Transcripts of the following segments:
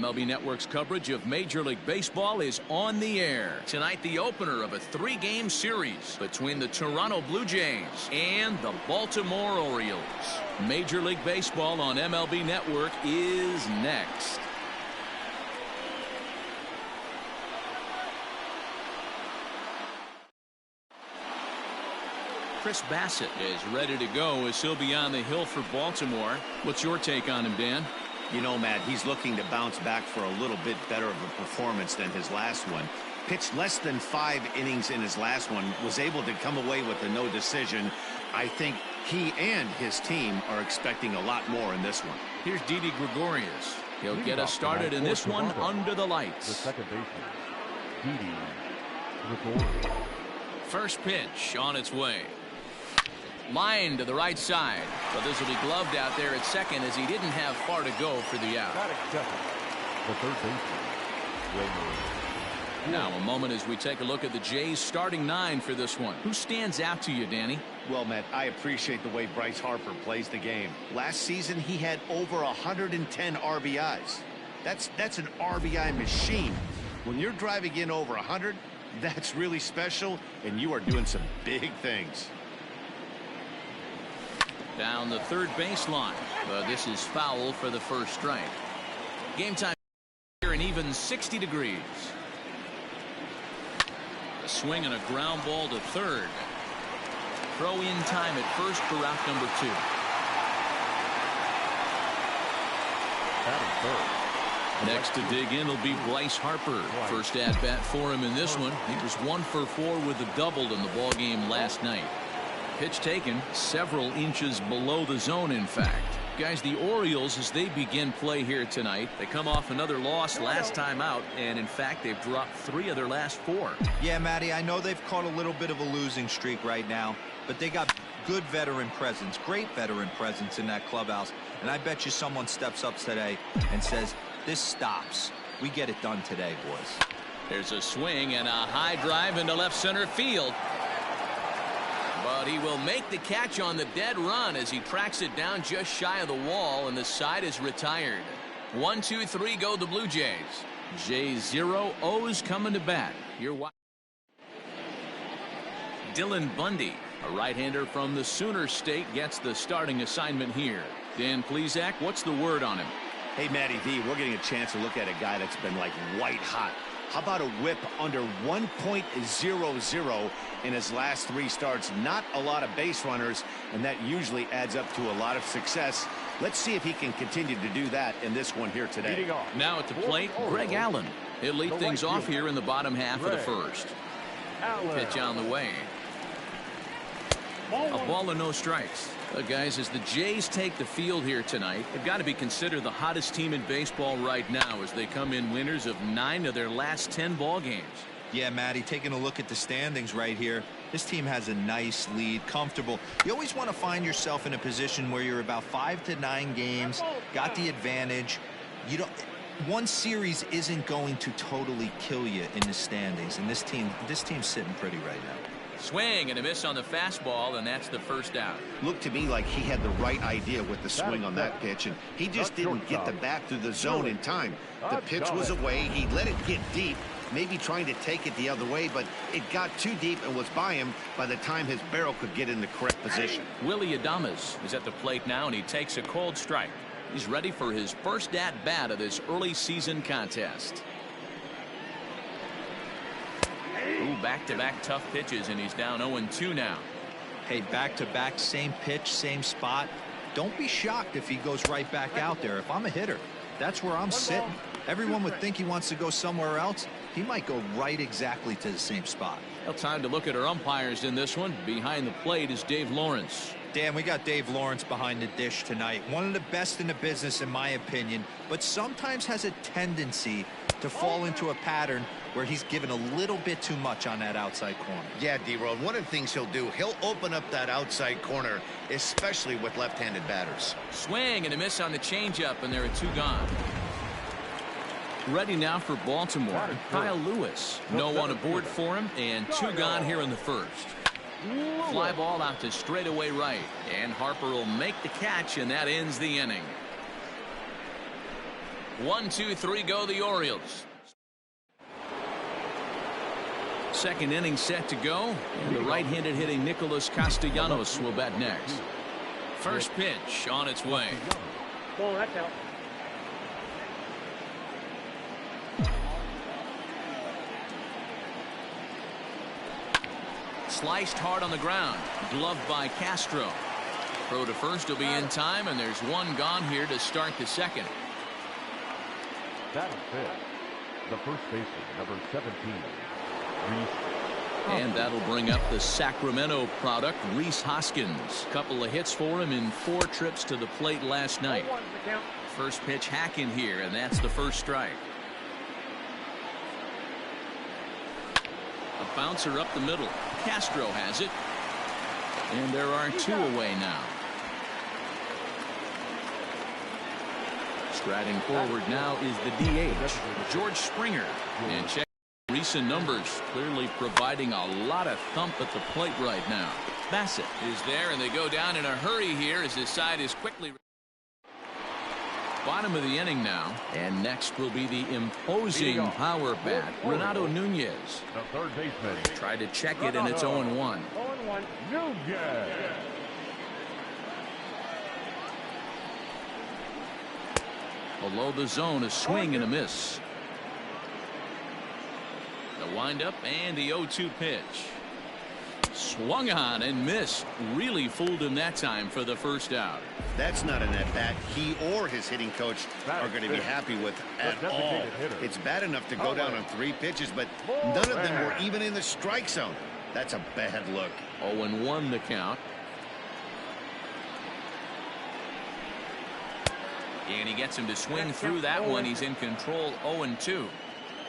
MLB Network's coverage of Major League Baseball is on the air. Tonight, the opener of a 3-game series between the Toronto Blue Jays and the Baltimore Orioles. Major League Baseball on MLB Network is next. Chris Bassett is ready to go as he'll be on the hill for Baltimore. What's your take on him, Dan? You know, Matt, he's looking to bounce back for a little bit better of a performance than his last one. Pitched less than 5 innings in his last one, was able to come away with a no decision. I think he and his team are expecting a lot more in this one. Here's Didi Gregorius. He'll get us started in this one under the lights. The second baseman, Didi Gregorius. First pitch on its way. Line to the right side, but this will be gloved out there at second as he didn't have far to go for the out. The third baseman. Now a moment as we take a look at the Jays starting 9 for this one. Who stands out to you, Danny? Well, Matt, I appreciate the way Bryce Harper plays the game. Last season he had over 110 RBIs. That's an RBI machine. When you're driving in over 100, that's really special, and you are doing some big things. Down the third baseline, but this is foul for the first strike. Game time here an even 60 degrees. A swing and a ground ball to third. Throw in time at first for out number 2. Next to dig in will be Bryce Harper. First at bat for him in this one. He was 1 for 4 with a double in the ball game last night. Pitch taken several inches below the zone, in fact. Guys, the Orioles, as they begin play here tonight, they come off another loss last time out, and in fact they've dropped 3 of their last 4. Yeah, Matty, I know they've caught a little bit of a losing streak right now, but they got good veteran presence, great veteran presence in that clubhouse, and I bet you someone steps up today and says, this stops. We get it done today, boys. There's a swing and a high drive into left center field. But he will make the catch on the dead run as he tracks it down just shy of the wall, and the side is retired. 1, 2, 3 go the Blue Jays. Jays 0, O's coming to bat. You're watching Dylan Bundy, a right-hander from the Sooner State, gets the starting assignment here. Dan Plesac, what's the word on him? Hey, Matty V, we're getting a chance to look at a guy that's been like white hot. How about a whip under 1.00 in his last 3 starts? Not a lot of base runners, and that usually adds up to a lot of success. Let's see if he can continue to do that in this one here today. Now at the plate, Greg Allen. He'll lead things off here in the bottom half of the first. Pitch on the way. A ball and no strikes. Guys, as the Jays take the field here tonight, they've got to be considered the hottest team in baseball right now as they come in winners of 9 of their last 10 ball games. Yeah, Matty, taking a look at the standings right here, this team has a nice lead, comfortable. You always want to find yourself in a position where you're about 5 to 9 games, got the advantage. You don't. One series isn't going to totally kill you in the standings, and this team's sitting pretty right now. Swing and a miss on the fastball, and that's the first out. Looked to me like he had the right idea with the swing on that pitch, and he just didn't get the bat through the zone in time. The pitch was away. He let it get deep, maybe trying to take it the other way, but it got too deep and was by him by the time his barrel could get in the correct position. Willie Adames is at the plate now, and he takes a cold strike. He's ready for his first at bat of this early season contest. Ooh, back-to-back tough pitches, and he's down 0-2 now. Hey, back-to-back, same pitch, same spot. Don't be shocked if he goes right back out there. If I'm a hitter, that's where I'm sitting. Everyone would think he wants to go somewhere else. He might go right exactly to the same spot. Well, time to look at our umpires in this one. Behind the plate is Dave Lawrence. Dan, we got Dave Lawrence behind the dish tonight. One of the best in the business, in my opinion, but sometimes has a tendency to fall into a pattern where he's given a little bit too much on that outside corner. Yeah, D-Road, one of the things he'll do, he'll open up that outside corner, especially with left-handed batters. Swing and a miss on the changeup, and there are 2 gone. Ready now for Baltimore, Kyle Lewis. No one aboard for him, and 2 gone here in the first. Fly ball out to straightaway right, and Harper will make the catch, and that ends the inning. 1-2-3 go the Orioles. Second inning set to go, and the right-handed hitting Nicholas Castellanos will bat next. First pitch on its way. Ball, that's out. Sliced hard on the ground. Gloved by Castro. Throw to first will be in time, and there's one gone here to start the second. Batting fifth, the first baseman, number 17, Reese. And that'll bring up the Sacramento product, Rhys Hoskins. Couple of hits for him in 4 trips to the plate last night. First pitch hacking here, and that's the first strike. A bouncer up the middle. Castro has it. And there are 2 away now. Striding forward now is the DH, George Springer. And check recent numbers, clearly providing a lot of thump at the plate right now. Bassett is there, and they go down in a hurry here as his side is quickly. Bottom of the inning now, and next will be the imposing power bat, Renato Nunez. The third baseman. Tried to check it, and it's 0-1. 0-1. Nunez. Below the zone, a swing and a miss. The windup and the 0-2 pitch. Swung on and missed. Really fooled him that time for the first out. That's not an at-bat he or his hitting coach are going to be happy with at all. It's bad enough to go down on 3 pitches, but none of them were even in the strike zone. That's a bad look. 0-1 the count. And he gets him to swing through that one. He's in control. 0-2.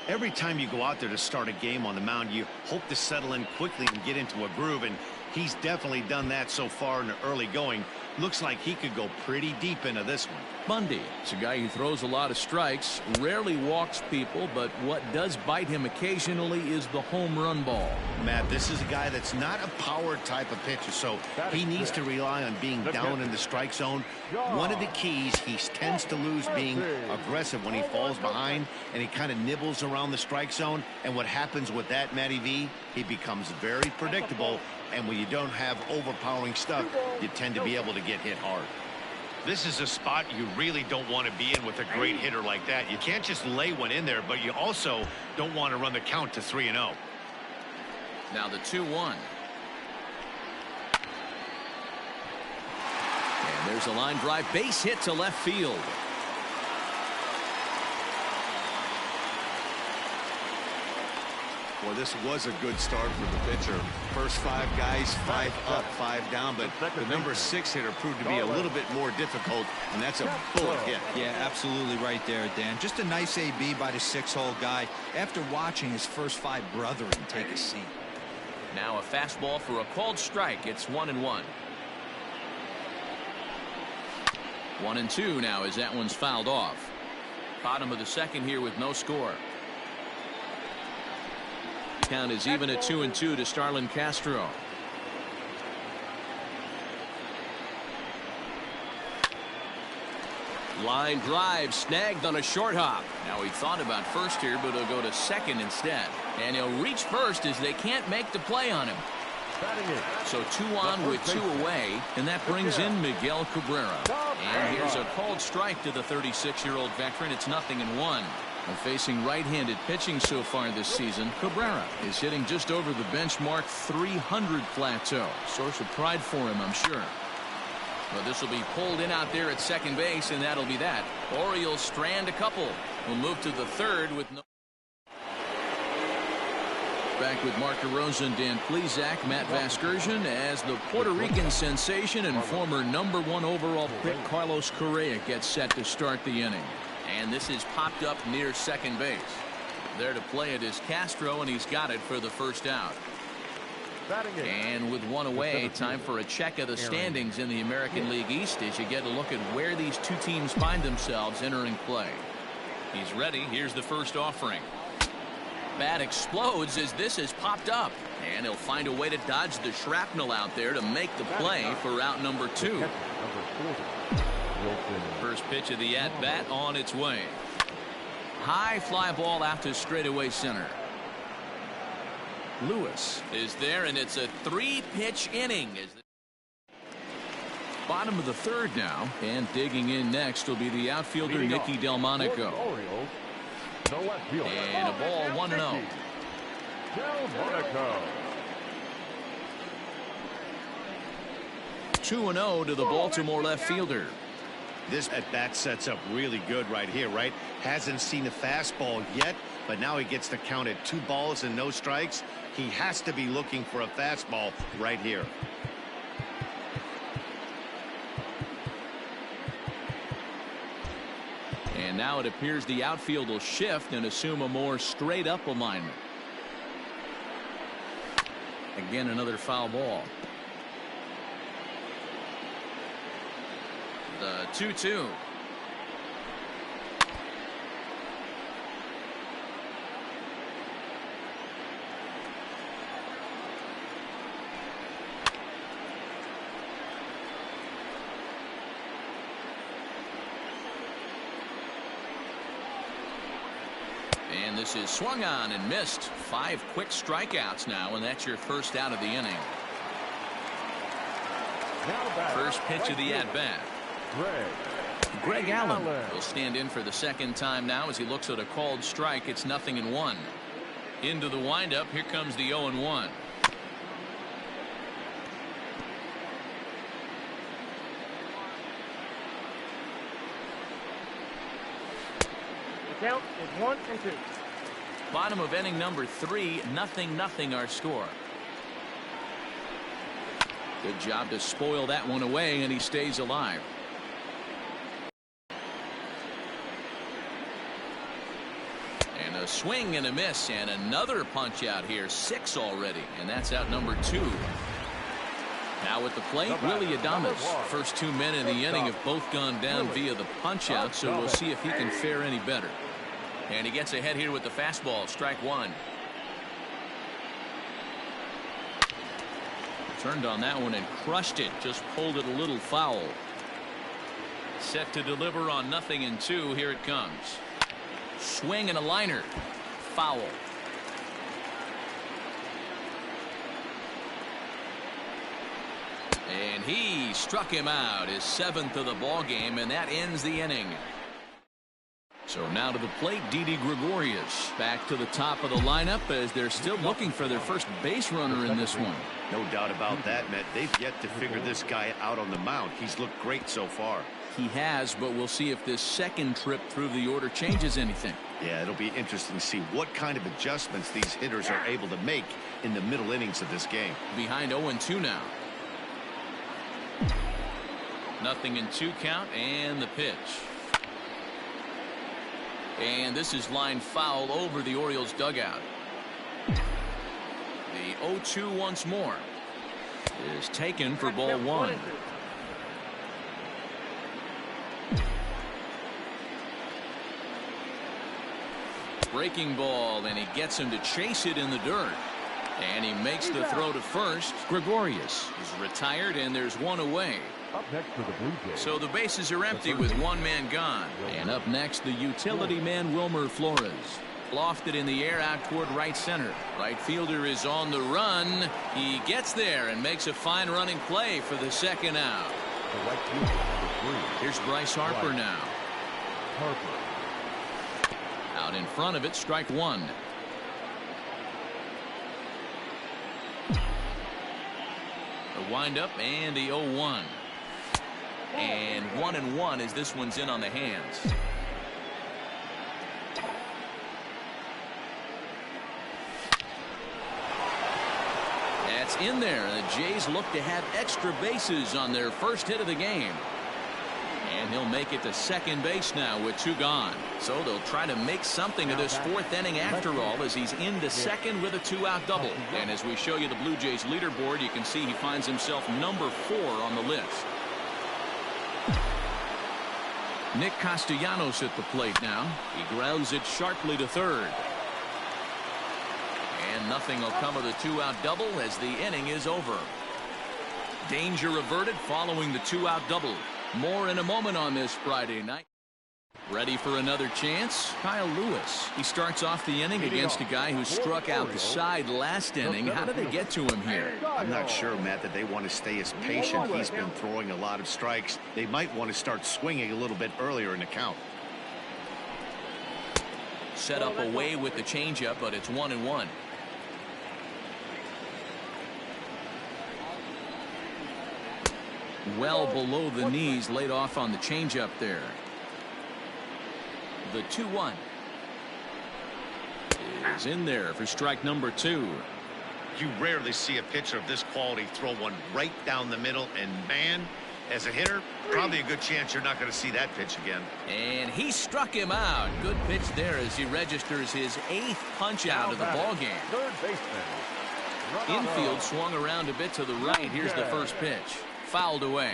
Every time you go out there to start a game on the mound, you hope to settle in quickly and get into a groove, and he's definitely done that so far in the early going. Looks like he could go pretty deep into this one. Bundy, it's a guy who throws a lot of strikes, rarely walks people, but what does bite him occasionally is the home run ball. Matt, this is a guy that's not a power type of pitcher, so he needs to rely on being down in the strike zone. One of the keys, he tends to lose being aggressive when he falls behind, and he kind of nibbles around the strike zone. And what happens with that, Matty V, he becomes very predictable, and when you don't have overpowering stuff, you tend to be able to get hit hard. This is a spot you really don't want to be in with a great hitter like that. You can't just lay one in there, but you also don't want to run the count to 3-0. Now the 2-1. And there's a line drive, base hit to left field. Well, this was a good start for the pitcher. First 5 guys, 5 up, 5 down, but the number 6 hitter proved to be a little bit more difficult, and that's a bullet hit. Yeah, absolutely right there, Dan. Just a nice AB by the 6-hole guy after watching his first 5 brethren take a seat. Now a fastball for a called strike. It's 1-1. 1-2 now as that one's fouled off. Bottom of the second here with no score. Count is even at 2-2 to Starlin Castro. Line drive snagged on a short hop. Now he thought about first here, but he'll go to second instead. And he'll reach first as they can't make the play on him. So 2 on with 2 away, and that brings in Miguel Cabrera. And here's a called strike to the 36-year-old veteran. It's 0-1. And facing right-handed pitching so far this season, Cabrera is hitting just over the benchmark 300 plateau. Source of pride for him, I'm sure. Well, this will be pulled in out there at second base, and that'll be that. Orioles strand a couple. We'll move to the third with no. Back with Mark DeRosa and Dan Plesac, Matt Vasgersian, as the Puerto Rican sensation and former #1 overall pick Carlos Correa gets set to start the inning. And this is popped up near second base. There to play it is Castro, and he's got it for the first out. And with 1 away, time for a check of the standings in the American League East as you get a look at where these 2 teams find themselves entering play. He's ready. Here's the first offering. Bat explodes as this is popped up, and he'll find a way to dodge the shrapnel out there to make the play for out number 2. First pitch of the at-bat on its way. High fly ball out to straightaway center. Lewis is there, and it's a 3-pitch inning. Bottom of the third now, and digging in next will be the outfielder Nicky Delmonico. Orioles, the left fielder. And a ball 1-0. Delmonico. 2-0 to the Baltimore left fielder. This at-bat sets up really good right here, right? Hasn't seen a fastball yet, but now he gets to count at 2 balls and no strikes. He has to be looking for a fastball right here. And now it appears the outfield will shift and assume a more straight-up alignment. Again, another foul ball. The 2-2. And this is swung on and missed. 5 quick strikeouts now, and that's your first out of the inning. First pitch of the at-bat. Greg Allen will stand in for the second time now as he looks at a called strike. It's 0-1. Into the windup. Here comes the 0-1. The count is 1-2. Bottom of inning number 3, 0-0 our score. Good job to spoil that one away, and he stays alive. And a swing and a miss, and another punch out here. 6 already, and that's out number 2. Now at the plate, Willie Adames. First 2 men in the inning have both gone down via the punch out, so we'll see if he can fare any better. And he gets ahead here with the fastball. Strike 1. Turned on that one and crushed it. Just pulled it a little foul. Set to deliver on 0-2. Here it comes. Swing and a liner. Foul. And he struck him out. His 7th of the ball game, and that ends the inning. So now to the plate, Didi Gregorius back to the top of the lineup as they're still looking for their first base runner in this one. No doubt about that, Matt. They've yet to figure this guy out on the mound. He's looked great so far. He has, but we'll see if this second trip through the order changes anything. Yeah, it'll be interesting to see what kind of adjustments these hitters are able to make in the middle innings of this game. Behind 0-2 now. 0-2 count, and the pitch. And this is lined foul over the Orioles dugout. The 0-2 once more is taken for ball 1. Breaking ball, and he gets him to chase it in the dirt. And he makes the throw to first. Gregorius is retired, and there's one away. Up next for the Blue Jays. So the bases are empty with one man gone. And up next, the utility man Wilmer Flores. Lofted in the air out toward right center. Right fielder is on the run. He gets there and makes a fine running play for the second out. The right fielder, Here's Bryce Harper now. Out in front of it, strike 1. The windup and the 0-1. And 1-1 as this one's in on the hands. That's in there. The Jays look to have extra bases on their first hit of the game. And he'll make it to second base now with 2 gone. So they'll try to make something of this 4th inning after all, as he's into second with a 2-out double. And as we show you the Blue Jays leaderboard, you can see he finds himself number 4 on the list. Nick Castellanos at the plate now. He grounds it sharply to third. And nothing will come of the 2-out double as the inning is over. Danger averted following the 2-out double. More in a moment on this Friday night. Ready for another chance? Kyle Lewis. He starts off the inning against a guy who struck out the side last inning. How did they get to him here? I'm not sure, Matt, that they want to stay as patient. He's been throwing a lot of strikes. They might want to start swinging a little bit earlier in the count. Set up away with the changeup, but it's 1-1. Well below the knees, laid off on the changeup there. The 2-1 is in there for strike number 2. You rarely see a pitcher of this quality throw one right down the middle, and man, as a hitter, probably a good chance you're not going to see that pitch again. And he struck him out. Good pitch there as he registers his 8th punch out of the ball game. Third baseman. Infield swung around a bit to the right. Here's the first pitch. Fouled away.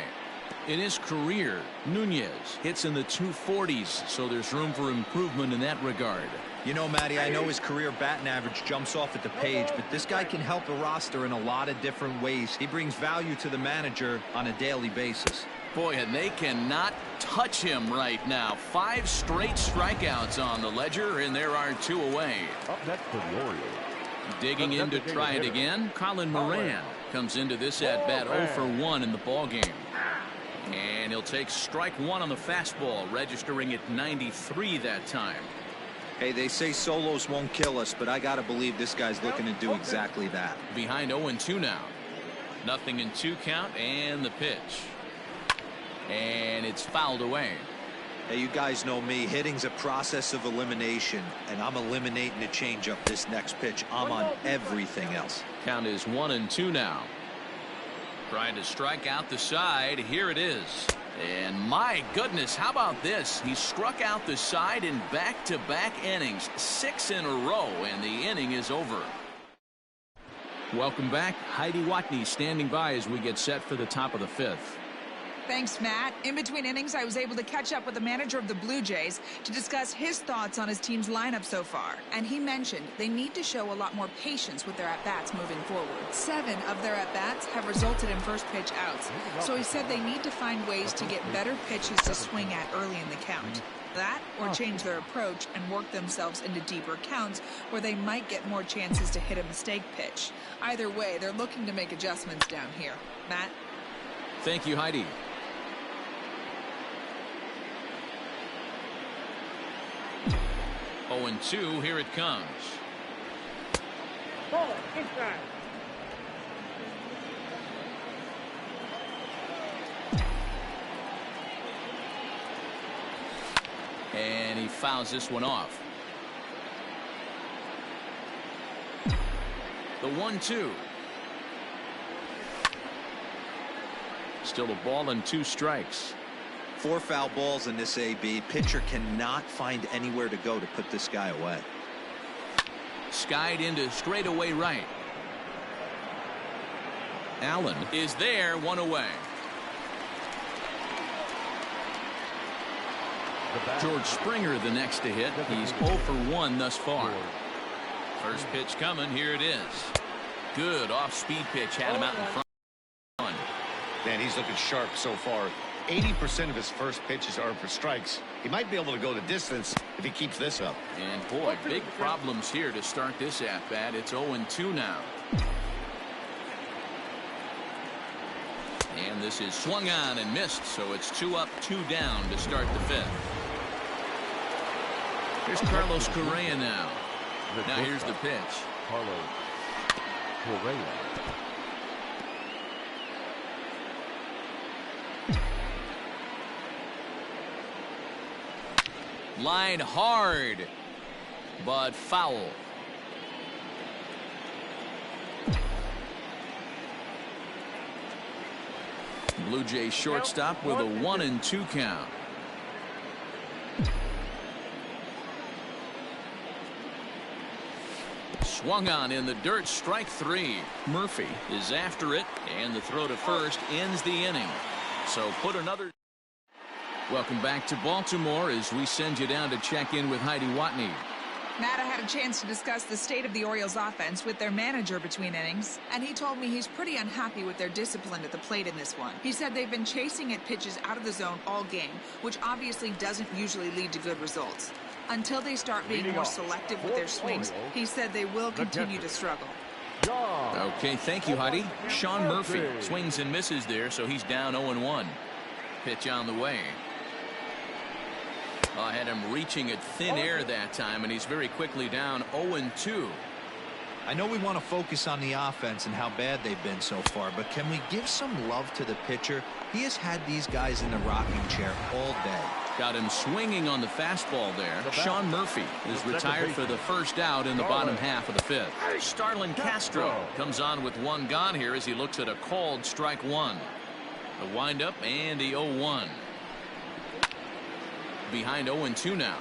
In his career, Nunez hits in the 240s, so there's room for improvement in that regard. You know, Matty, I know his career batting average jumps off at the page, but this guy can help a roster in a lot of different ways. He brings value to the manager on a daily basis. Boy, and they cannot touch him right now. 5 straight strikeouts on the ledger, and there are 2 away. Up next for the Orioles. Digging in to try it again, Colin Moran comes into this at-bat 0 for 1 in the ballgame. And he'll take strike 1 on the fastball, registering at 93 that time. Hey, they say solos won't kill us, but I got to believe this guy's looking to do exactly that. Behind 0-2 now. 0-2 count, and the pitch. And it's fouled away. Hey, you guys know me. Hitting's a process of elimination, and I'm eliminating the changeup this next pitch. I'm on everything else. Count is 1-2 now. Trying to strike out the side. Here it is. And my goodness, how about this? He struck out the side in back-to-back innings, 6 in a row, and the inning is over. Welcome back. Heidi Watney standing by as we get set for the top of the 5th. Thanks, Matt. In between innings, I was able to catch up with the manager of the Blue Jays to discuss his thoughts on his team's lineup so far. And he mentioned they need to show a lot more patience with their at-bats moving forward. 7 of their at-bats have resulted in first pitch outs. So he said they need to find ways to get better pitches to swing at early in the count. That or change their approach and work themselves into deeper counts where they might get more chances to hit a mistake pitch. Either way, they're looking to make adjustments down here. Matt? Thank you, Heidi. 0-2, here it comes. Ball inside. And he fouls this one off. The 1-2. Still a ball and 2 strikes. 4 foul balls in this AB. Pitcher cannot find anywhere to go to put this guy away. Skied into straightaway right. Allen is there, 1 away. George Springer the next to hit. He's 0 for 1 thus far. First pitch coming. Here it is. Good off-speed pitch. Had him out in front. Man, he's looking sharp so far. 80% of his first pitches are for strikes. He might be able to go the distance if he keeps this up. And boy, big problems here to start this at-bat. It's 0-2 now. And this is swung on and missed, so it's 2 up, 2 down to start the 5th. Here's Carlos Correa now. Now here's the pitch. Carlos Correa. Line hard, but foul. Blue Jays shortstop with a 1-2 count. Swung on in the dirt, strike 3. Murphy is after it, and the throw to first ends the inning. So put another. Welcome back to Baltimore as we send you down to check in with Heidi Watney. Matt, I had a chance to discuss the state of the Orioles offense with their manager between innings, and he told me he's pretty unhappy with their discipline at the plate in this one. He said they've been chasing at pitches out of the zone all game, which obviously doesn't usually lead to good results. Until they start being more selective with their swings, he said they will continue to struggle. Okay, thank you, Heidi. Sean Murphy swings and misses there, so he's down 0-1. Pitch on the way. I had him reaching at thin air that time, and he's very quickly down 0-2. I know we want to focus on the offense and how bad they've been so far, but can we give some love to the pitcher? He has had these guys in the rocking chair all day. Got him swinging on the fastball there. Sean Murphy is retired for the first out in the bottom half of the fifth. Starlin Castro comes on with one gone here as he looks at a called strike one. The windup and the 0-1. Behind 0-2 now.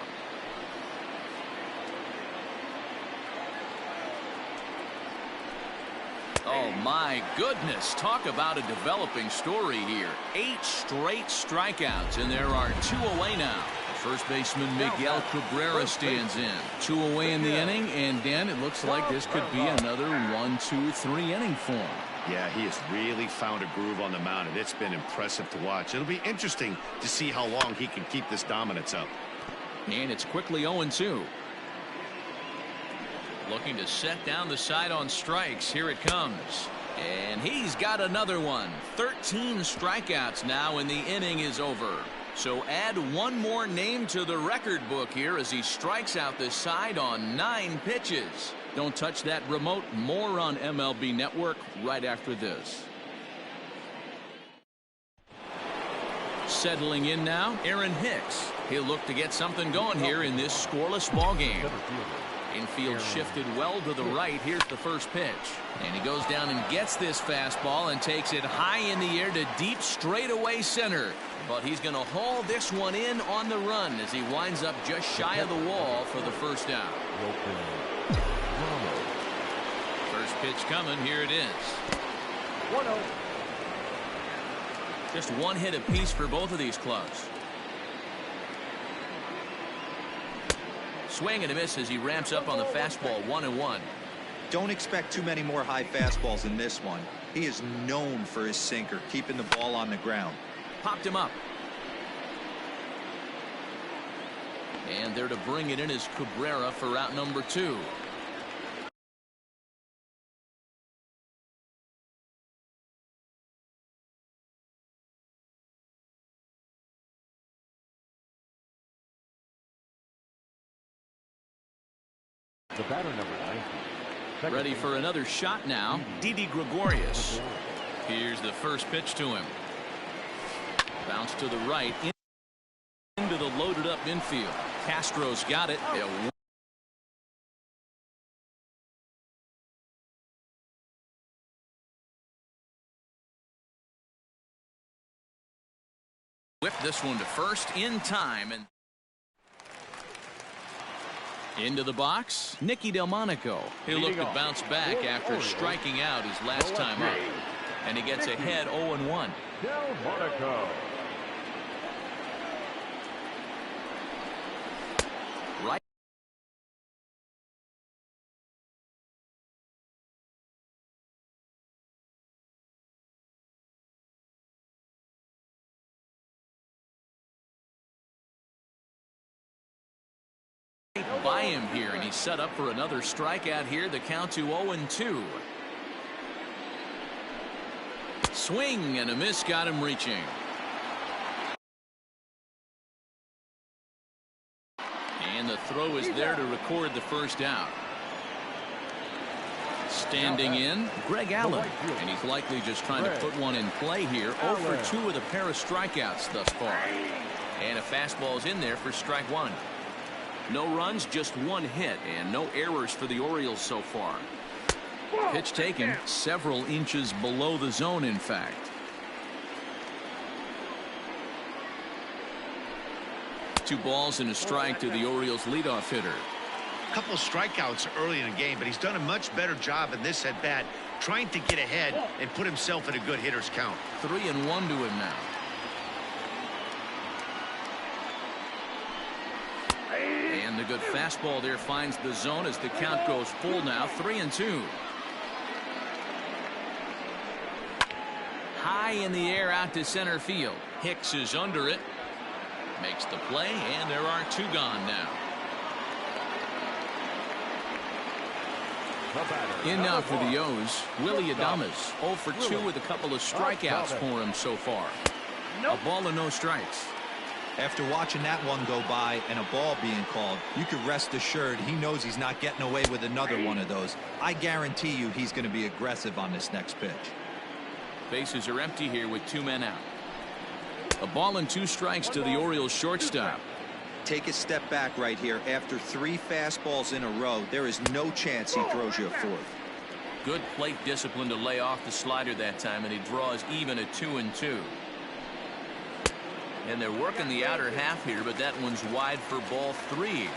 Oh my goodness, talk about a developing story here. 8 straight strikeouts, and there are 2 away now. First baseman Miguel Cabrera stands in. 2 away in the inning, and Dan, it looks like this could be another 1, 2, 3 inning form. Yeah, he has really found a groove on the mound, and it's been impressive to watch. It'll be interesting to see how long he can keep this dominance up. And it's quickly 0-2. Looking to set down the side on strikes. Here it comes. And he's got another one. 13 strikeouts now, and the inning is over. So add one more name to the record book here as he strikes out the side on 9 pitches. Don't touch that remote. More on MLB Network right after this. Settling in now, Aaron Hicks. He'll look to get something going here in this scoreless ball game. Infield shifted well to the right. Here's the first pitch. And he goes down and gets this fastball and takes it high in the air to deep straightaway center. But he's going to haul this one in on the run as he winds up just shy of the wall for the first out. First pitch coming. Here it is. 1-0. Just one hit apiece for both of these clubs. Swing and a miss as he ramps up on the fastball. 1-1. Don't expect too many more high fastballs in this one. He is known for his sinker, keeping the ball on the ground. Popped him up. And there to bring it in is Cabrera for out number 2. The batter number 90. Ready for another shot now. Didi Gregorius. Here's the first pitch to him. Bounce to the right. Into the loaded up infield. Castro's got it. Whip this one to first in time. And into the box, Nicky Delmonico. He'll look to bounce back after striking out his last time up. And he gets ahead 0-1. Delmonico. Right. By him here, and he's set up for another strikeout here. The count to 0-2. Swing and a miss got him reaching. And the throw is there to record the first out. Standing in, Greg Allen. And he's likely just trying to put one in play here. 0-2 with a pair of strikeouts thus far. And a fastball is in there for strike one. No runs, just one hit, and no errors for the Orioles so far. Pitch taken several inches below the zone, in fact. Two balls and a strike to the Orioles leadoff hitter. A couple of strikeouts early in the game, but he's done a much better job in this at bat, trying to get ahead and put himself in a good hitter's count. 3-1 to him now. And the good fastball there finds the zone as the count goes full now. 3-2. High in the air out to center field. Hicks is under it. Makes the play, and there are 2 gone now. In now for the O's, Willie Adames. 0 for 2 with a couple of strikeouts for him so far. A ball and no strikes. After watching that one go by and a ball being called, you could rest assured he knows he's not getting away with another one of those. I guarantee you he's going to be aggressive on this next pitch. Bases are empty here with 2 men out. A ball and 2 strikes to the Orioles shortstop. Take a step back right here. After 3 fastballs in a row, there is no chance he throws you a 4th. Good plate discipline to lay off the slider that time, and he draws even at 2-2. And they're working the outer half here, but that one's wide for ball 3.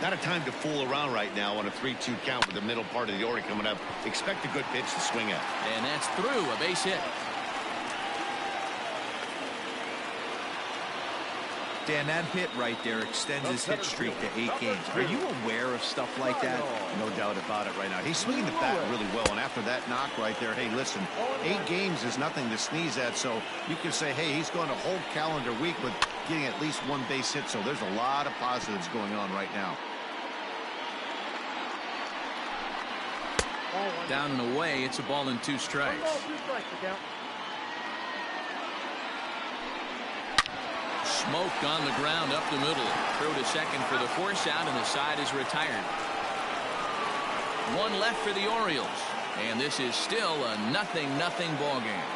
Not a time to fool around right now on a 3-2 count with the middle part of the order coming up. Expect a good pitch to swing at. And that's through. A base hit. Dan, that hit right there extends his hit streak to 8 games. Are you aware of stuff like that? No doubt about it right now. He's swinging the bat really well, and after that knock right there, hey, listen, 8 games is nothing to sneeze at, so you can say, hey, he's going a whole calendar week with getting at least 1 base hit, so there's a lot of positives going on right now. Down and away, it's a ball and 2 strikes. Smoke on the ground up the middle. Throw to second for the force out, and the side is retired. 1 left for the Orioles, and this is still a 0-0 ball game.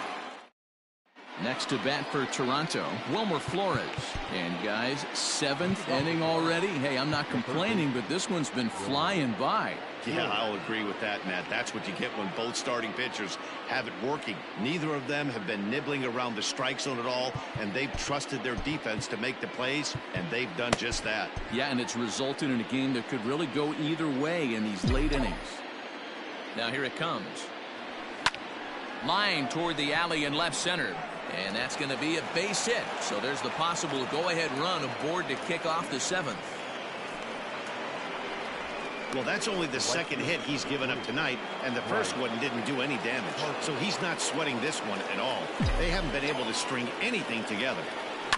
Next to bat for Toronto, Wilmer Flores. And guys, 7th inning already. Hey, I'm not complaining, but this one's been flying by. Yeah, I'll agree with that, Matt. That's what you get when both starting pitchers have it working. Neither of them have been nibbling around the strike zone at all, and they've trusted their defense to make the plays, and they've done just that. Yeah, and it's resulted in a game that could really go either way in these late innings. Now here it comes. Line toward the alley in left center. And that's going to be a base hit. So there's the possible go-ahead run aboard to kick off the 7th. Well, that's only the 2nd hit he's given up tonight, and the first one didn't do any damage. So he's not sweating this one at all. They haven't been able to string anything together.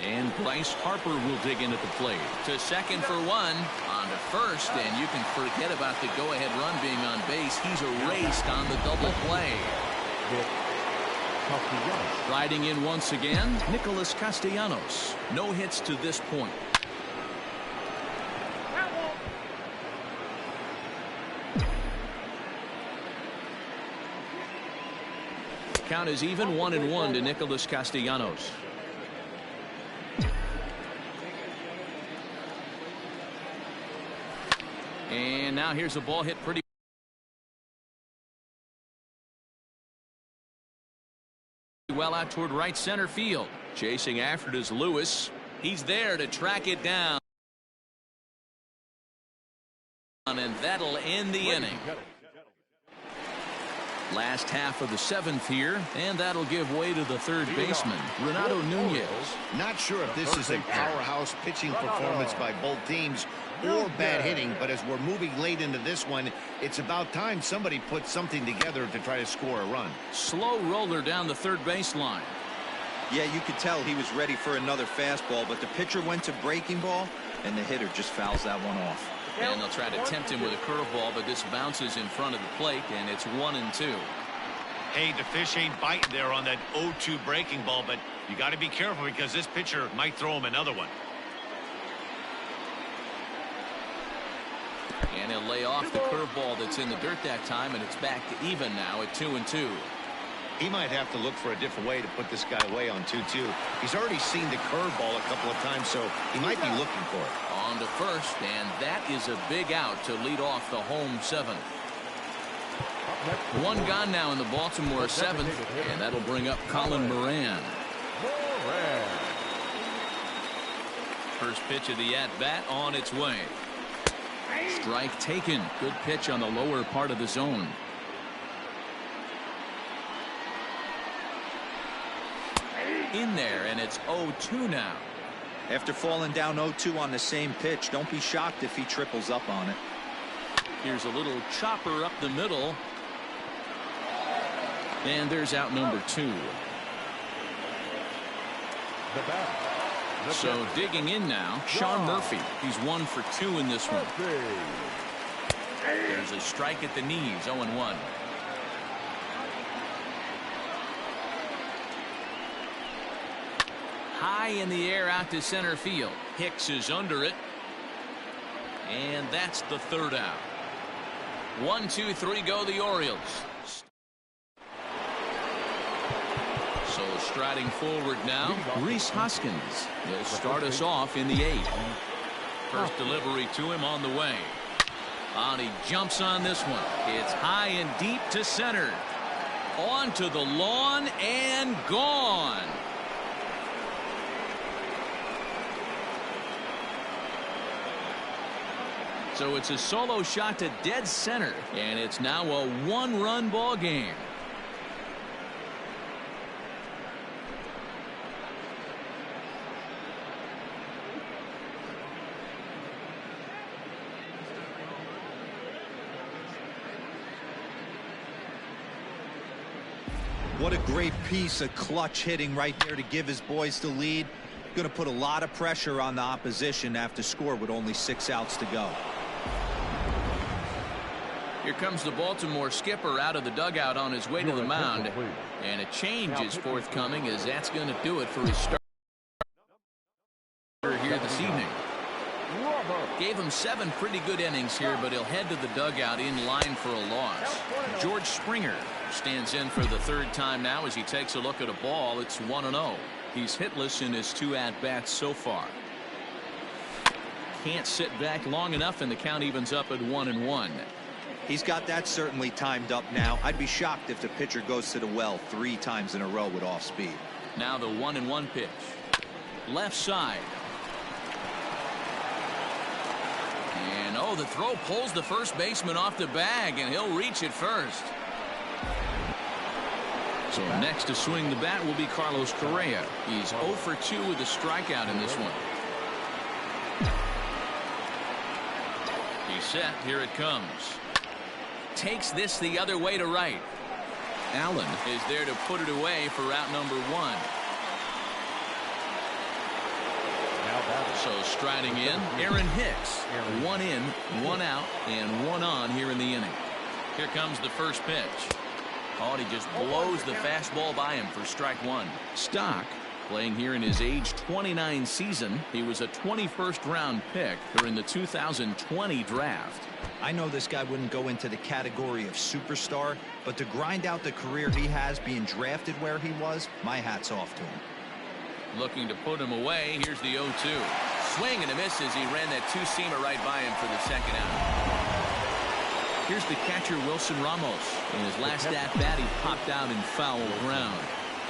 And Bryce Harper will dig in at the plate. To second for 1. On to first, and you can forget about the go-ahead run being on base. He's erased on the double play. Riding in once again, Nicholas Castellanos. No hits to this point. Count is even 1-1 to Nicholas Castellanos. And now here's a ball hit pretty well out toward right center field. Chasing after it is Lewis. He's there to track it down. And that'll end the inning. Last half of the 7th here, and that'll give way to the 3rd baseman, Renato Nunez. Not sure if this is a powerhouse pitching performance by both teams or bad hitting, but as we're moving late into this one, it's about time somebody put something together to try to score a run. Slow roller down the 3rd baseline. Yeah, you could tell he was ready for another fastball, but the pitcher went to breaking ball, and the hitter just fouls that one off. And they'll try to tempt him with a curveball, but this bounces in front of the plate, and it's 1-2. Hey, the fish ain't biting there on that 0-2 breaking ball, but you got to be careful because this pitcher might throw him another one. And he'll lay off the curveball that's in the dirt that time, and it's back to even now at 2-2. He might have to look for a different way to put this guy away on 2-2. He's already seen the curveball a couple of times, so he might be looking for it. On to first, and that is a big out to lead off the home 7th. 1 gone now in the Baltimore 7th, and that'll bring up Colin Moran. First pitch of the at-bat on its way. Strike taken. Good pitch on the lower part of the zone. In there, and it's 0-2 now. After falling down 0-2 on the same pitch, don't be shocked if he triples up on it. Here's a little chopper up the middle. And there's out number 2. So digging in now, Sean Murphy. He's 1 for 2 in this one. There's a strike at the knees, 0-1. High in the air out to center field. Hicks is under it. And that's the 3rd out. 1, 2, 3 go the Orioles. So striding forward now, Rhys Hoskins. He'll start us off in the 8th. First delivery to him on the way. And he jumps on this one. It's high and deep to center. On to the lawn and gone. So it's a solo shot to dead center, and it's now a 1-run ball game. What a great piece of clutch hitting right there to give his boys the lead. Going to put a lot of pressure on the opposition after score with only 6 outs to go. Here comes the Baltimore skipper out of the dugout on his way to the mound. And a change is forthcoming, as that's going to do it for his starter here this evening. Gave him 7 pretty good innings here, but he'll head to the dugout in line for a loss. George Springer stands in for the 3rd time now as he takes a look at a ball. It's 1-0. He's hitless in his 2 at-bats so far. Can't sit back long enough, and the count evens up at 1-1. He's got that certainly timed up now. I'd be shocked if the pitcher goes to the well 3 times in a row with off speed. Now the 1-1 pitch. Left side. And oh, the throw pulls the first baseman off the bag, and he'll reach it first. So next to swing the bat will be Carlos Correa. He's 0 for 2 with a strikeout in this one. He's set. Here it comes. Takes this the other way to right. Allen is there to put it away for out number 1. So striding in, Aaron Hicks. 1 in, 1 out, and 1 on here in the inning. Here comes the first pitch. Oh, and he just blows the fastball by him for strike 1. Stock playing here in his age 29 season. He was a 21st round pick during the 2020 draft. I know this guy wouldn't go into the category of superstar, but to grind out the career he has being drafted where he was, my hat's off to him. Looking to put him away. Here's the 0-2. Swing and a miss as he ran that 2-seamer right by him for the 2nd out. Here's the catcher, Wilson Ramos. In his last at-bat, he popped out in foul ground.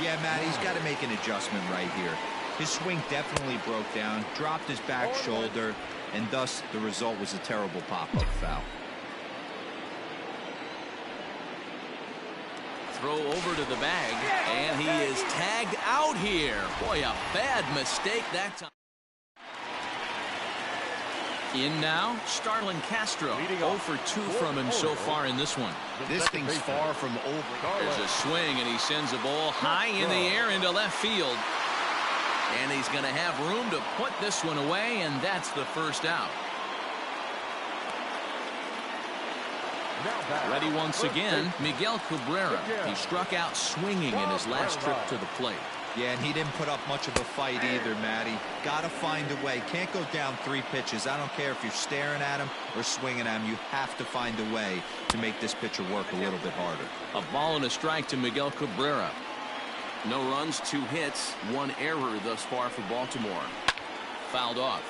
Yeah, Matt, he's got to make an adjustment right here. His swing definitely broke down, dropped his back shoulder, and thus the result was a terrible pop-up foul. Throw over to the bag, and he is tagged out here. Boy, a bad mistake that time. In now, Starlin Castro. 0 for 2 from him so far in this one. This thing's far from over. There's a swing, and he sends a ball high in the air into left field. And he's going to have room to put this one away, and that's the 1st out. Ready once again, Miguel Cabrera. He struck out swinging in his last trip to the plate. Yeah, and he didn't put up much of a fight either, Matty. Got to find a way. Can't go down 3 pitches. I don't care if you're staring at him or swinging at him. You have to find a way to make this pitcher work a little bit harder. A ball and a strike to Miguel Cabrera. No runs, 2 hits, 1 error thus far for Baltimore. Fouled off.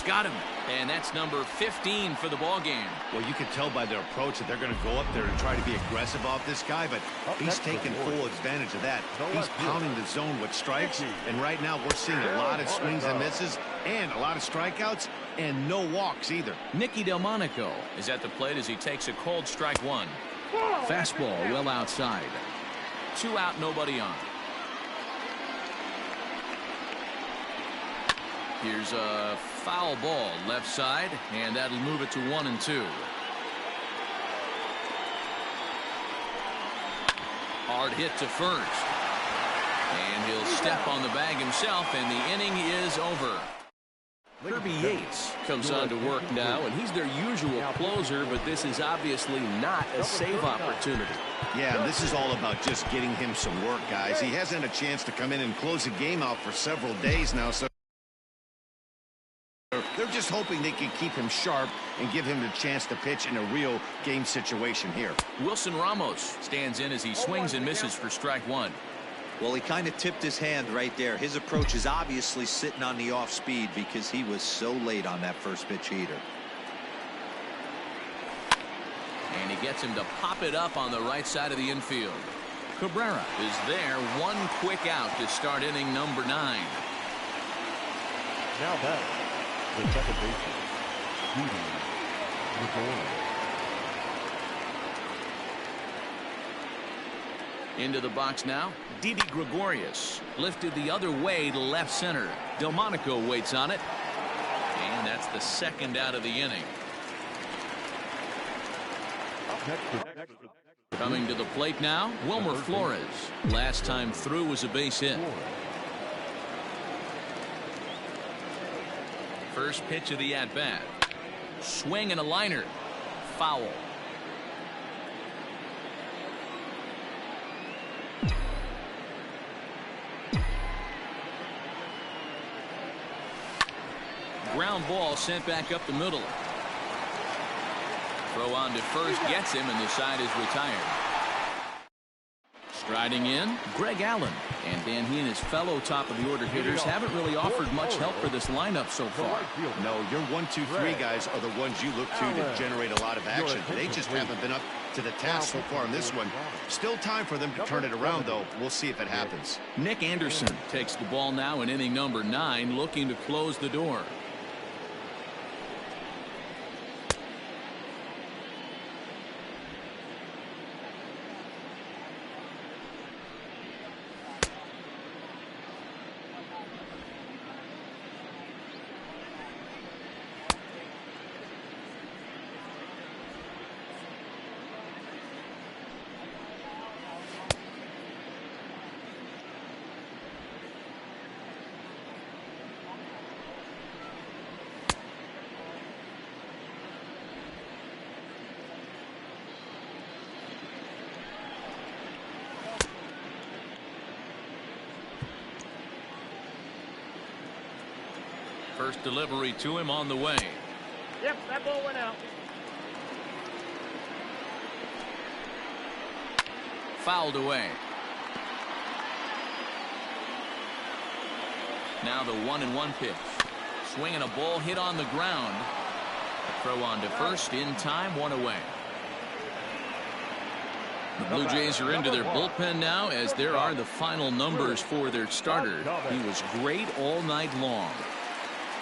Got him, and that's number 15 for the ball game. Well, you can tell by their approach that they're going to go up there and try to be aggressive off this guy, but he's taking full advantage of that. He's pounding the zone with strikes, and right now we're seeing a lot of swings and misses and a lot of strikeouts and no walks either. Nicky Delmonico is at the plate as he takes a cold strike 1. Fastball well outside. 2 out, nobody on. Here's a foul ball left side, and that'll move it to 1-2. Hard hit to first. And he'll step on the bag himself, and the inning is over. Kirby Yates comes on to work now, and he's their usual closer, but this is obviously not a save opportunity. Yeah, this is all about just getting him some work, guys. He hasn't had a chance to come in and close the game out for several days now, so they're just hoping they can keep him sharp and give him the chance to pitch in a real game situation here. Wilson Ramos stands in as he swings and misses for strike 1. Well, he kind of tipped his hand right there. His approach is obviously sitting on the off speed because he was so late on that first pitch heater. And he gets him to pop it up on the right side of the infield. Cabrera is there. 1 quick out to start inning number 9. Now back, the second baseman, Gregorius. Into the box now, Didi Gregorius. Lifted the other way to left center. Delmonico waits on it. And that's the 2nd out of the inning. Coming to the plate now, Wilmer Flores. Last time through was a base hit. First pitch of the at-bat. Swing and a liner. Foul. Ground ball sent back up the middle. Throw on to first gets him, and the side is retired. Striding in, Greg Allen. And Dan, he and his fellow top-of-the-order hitters haven't really offered much help for this lineup so far. No, your 1, 2, 3 guys are the ones you look to generate a lot of action. They just haven't been up to the task so far in this one. Still time for them to turn it around, though. We'll see if it happens. Nick Anderson takes the ball now in inning number 9, looking to close the door. First delivery to him on the way. Yep, that ball went out. Fouled away. Now the 1-1 pitch. Swinging a ball hit on the ground. Throw on to first in time, 1 away. The Blue Jays are into their bullpen now, as there are the final numbers for their starter. He was great all night long.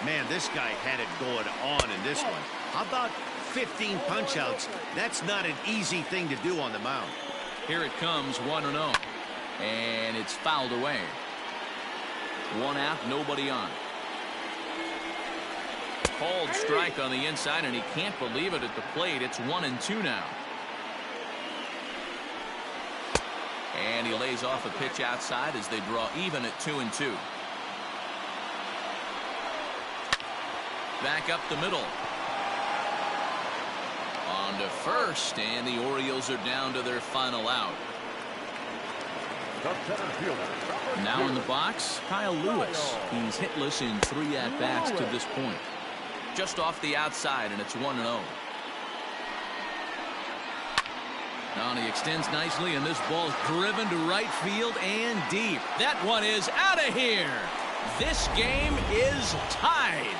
Man, this guy had it going on in this one. How about 15 punch-outs? That's not an easy thing to do on the mound. Here it comes, 1-0. And it's fouled away. 1 out, nobody on. Called strike on the inside, and he can't believe it at the plate. It's 1-2 now. And he lays off a pitch outside as they draw even at 2-2. Back up the middle. On to first, and the Orioles are down to their final out. Now in the box, Kyle Lewis. He's hitless in 3 at-bats to this point. Just off the outside, and it's 1-0. Now he extends nicely, and this ball's driven to right field and deep. That one is out of here. This game is tied.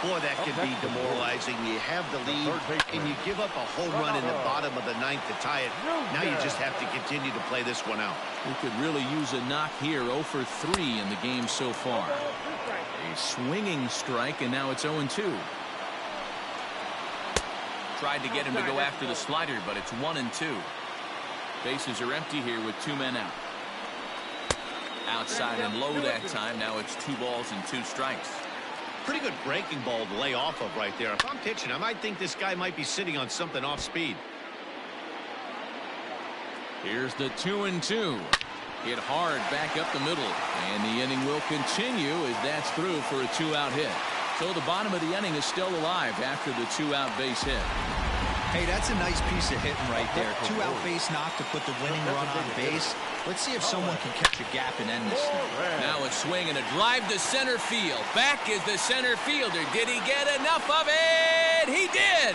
Boy, that could be demoralizing. You have the lead, and you give up a home run in the bottom of the 9th to tie it. Now you just have to continue to play this one out. We could really use a knock here. 0 for 3 in the game so far. A swinging strike, and now it's 0-2. Tried to get him to go after the slider, but it's 1-2. Bases are empty here with 2 men out. Outside and low that time. Now it's 2 balls and 2 strikes. Pretty good breaking ball to lay off of right there. If I'm pitching, I might think this guy might be sitting on something off speed. Here's the 2-2. Hit hard back up the middle. And the inning will continue as that's through for a 2-out hit. So the bottom of the inning is still alive after the 2-out base hit. Hey, that's a nice piece of hitting right there. 2-out base knock to put the winning run on base. Let's see if someone can catch a gap and end this thing. Now a swing and a drive to center field. Back is the center fielder. Did he get enough of it? He did.